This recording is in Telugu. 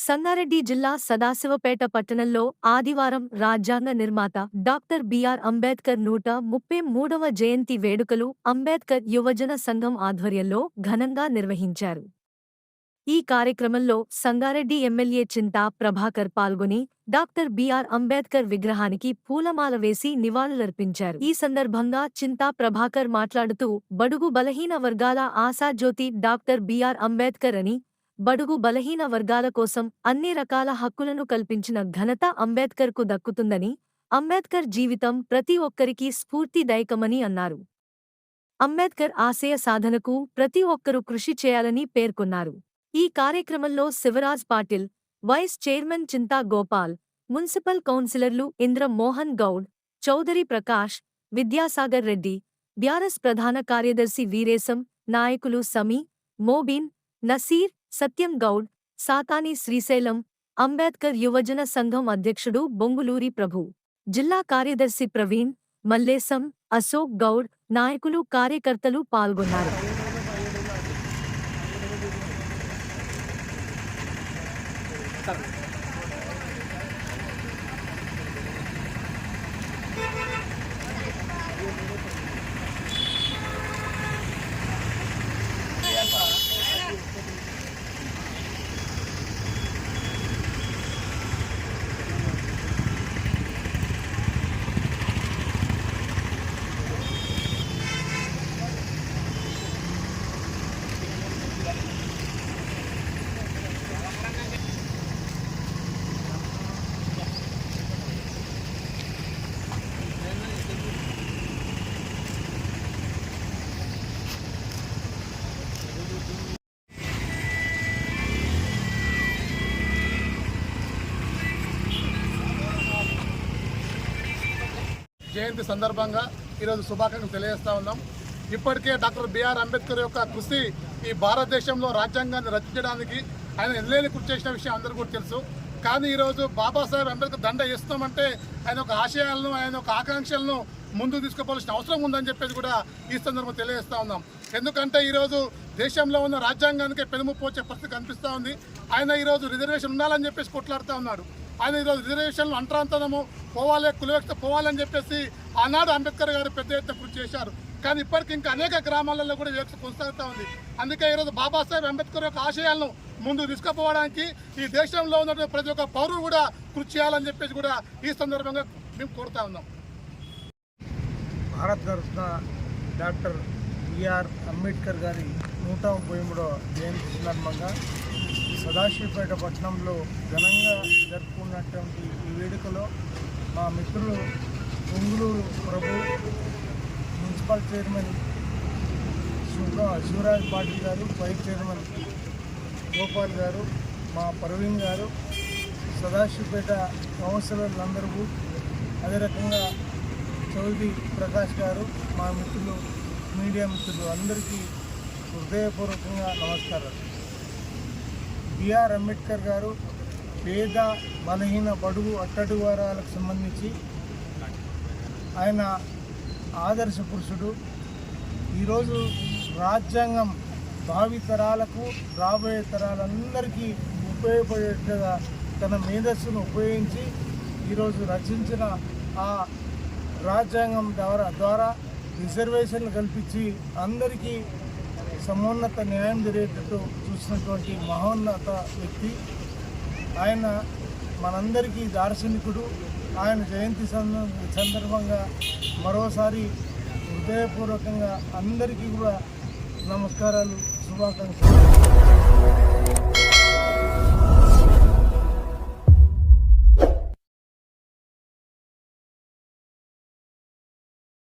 సంగారెడ్డి జిల్లా సదాశివపేట పట్టణంలో ఆదివారం రాజ్యాంగ నిర్మాత డాక్టర్ బిఆర్ అంబేద్కర్ 133వ జయంతి వేడుకలు అంబేద్కర్ యువజన సంఘం ఆధ్వర్యంలో ఘనంగా నిర్వహించారు. ఈ కార్యక్రమంలో సంగారెడ్డి ఎమ్మెల్యే చింతా ప్రభాకర్ పాల్గొని డాక్టర్ బిఆర్ అంబేద్కర్ విగ్రహానికి పూలమాల వేసి నివాళులర్పించారు. ఈ సందర్భంగా చింతా ప్రభాకర్ మాట్లాడుతూ బడుగు బలహీన వర్గాల ఆశాజ్యోతి డాక్టర్ బిఆర్ అంబేద్కర్ అని, బడుగు బలహీన వర్గాల కోసం అన్ని రకాల హక్కులను కల్పించిన ఘనత అంబేద్కర్కు దక్కుతుందని, అంబేద్కర్ జీవితం ప్రతి ఒక్కరికి స్ఫూర్తిదాయకమని అన్నారు. అంబేద్కర్ ఆశయ సాధనకు ప్రతి ఒక్కరూ కృషి చేయాలని పేర్కొన్నారు. ఈ కార్యక్రమంలో శివరాజ్ పాటిల్, వైస్ చైర్మన్ చింతా గోపాల్, మున్సిపల్ కౌన్సిలర్లు ఇంద్ర మోహన్ గౌడ్, చౌదరి ప్రకాష్, విద్యాసాగర్ రెడ్డి, బ్యారస్ ప్రధాన కార్యదర్శి వీరేశం, నాయకులు సమీ, మోబీన్, నసీర్, సత్యం గౌడ్, సాతాని శ్రీశైలం, అంబేద్కర్ యువజన సంఘం అధ్యక్షుడు బొంగులూరి ప్రభు, జిల్లా కార్యదర్శి ప్రవీణ్, మల్లేశం, అశోక్ గౌడ్, నాయకులు కార్యకర్తలు పాల్గొన్నారు. జయంతి సందర్భంగా ఈరోజు శుభాకాంక్షలు తెలియజేస్తా ఉన్నాం. ఇప్పటికే డాక్టర్ బిఆర్ అంబేద్కర్ యొక్క కృషి ఈ భారతదేశంలో రాజ్యాంగాన్ని రచించడానికి ఆయన ఎనలేని కృషి చేసిన విషయం అందరికీ కూడా తెలుసు. కానీ ఈరోజు బాబాసాహెబ్ అంబేద్కర్ దండ వేస్తున్నామంటే ఆయన ఒక ఆశయాలను, ఆయన ఒక ఆకాంక్షలను ముందుకు తీసుకుపోవాల్సిన అవసరం ఉందని చెప్పేసి కూడా ఈ సందర్భంగా తెలియజేస్తా ఉన్నాం. ఎందుకంటే ఈరోజు దేశంలో ఉన్న రాజ్యాంగానికి పెనుముప్పు వచ్చే పరిస్థితి కనిపిస్తూ ఉంది. ఆయన ఈరోజు రిజర్వేషన్ ఉండాలని చెప్పేసి కొట్లాడుతూ ఉన్నాడు. ఆయన ఈరోజు రిజర్వేషన్లు అంటరాంతనము పోవాలి, కులవ్యక్త పోవాలని చెప్పేసి ఆనాడు అంబేద్కర్ గారు పెద్ద ఎత్తున కృషి చేశారు. కానీ ఇప్పటికి ఇంకా అనేక గ్రామాలలో కూడా వివక్ష కొనసాగుతూ ఉంది. అందుకే ఈరోజు బాబాసాహెబ్ అంబేద్కర్ యొక్క ఆశయాలను ముందుకు తీసుకుపోవడానికి ఈ దేశంలో ఉన్నటువంటి ప్రతి ఒక్క పౌరుడు కూడా కృషి చేయాలని చెప్పేసి కూడా ఈ సందర్భంగా మేము కోరుతా ఉన్నాం. భారతరత్న డాక్టర్ బిఆర్ అంబేద్కర్ గారి 133వ జయంతి సందర్భంగా సదాశివపేట పట్టణంలో ఘనంగా జరుపుకున్నటువంటి ఈ వేడుకలో మా మిత్రులు బొంగులూరు ప్రభు, మున్సిపల్ చైర్మన్ శివరాజ్ పాటిల్ గారు, వైస్ చైర్మన్ గోపాల్ గారు, మా ప్రవీణ్ గారు, సదాశివపేట కౌన్సిలర్లందరూ, అదే రకంగా చౌదరి ప్రకాష్ గారు, మా మిత్రులు మీడియా మిత్రులు అందరికీ హృదయపూర్వకంగా నమస్కారాలు. బిఆర్ అంబేద్కర్ గారు పేద, బలహీన, బడుగు, అట్టడుగు వర్గాలకు సంబంధించి ఆయన ఆదర్శ పురుషుడు. ఈరోజు రాజ్యాంగం భావి తరాలకు, రాబోయే తరాలందరికీ ఉపయోగపడేట్టుగా తన మేధస్సును ఉపయోగించి ఈరోజు రచించిన ఆ రాజ్యాంగం ద్వారా రిజర్వేషన్లు కల్పించి అందరికీ సమున్నత న్యాయం జరిగేటట్టు చూసినటువంటి మహోన్నత వ్యక్తి ఆయన. మనందరికీ దార్శనికుడు. ఆయన జయంతి సందర్భంగా మరోసారి హృదయపూర్వకంగా అందరికీ కూడా నమస్కారాలు, శుభాకాంక్షలు.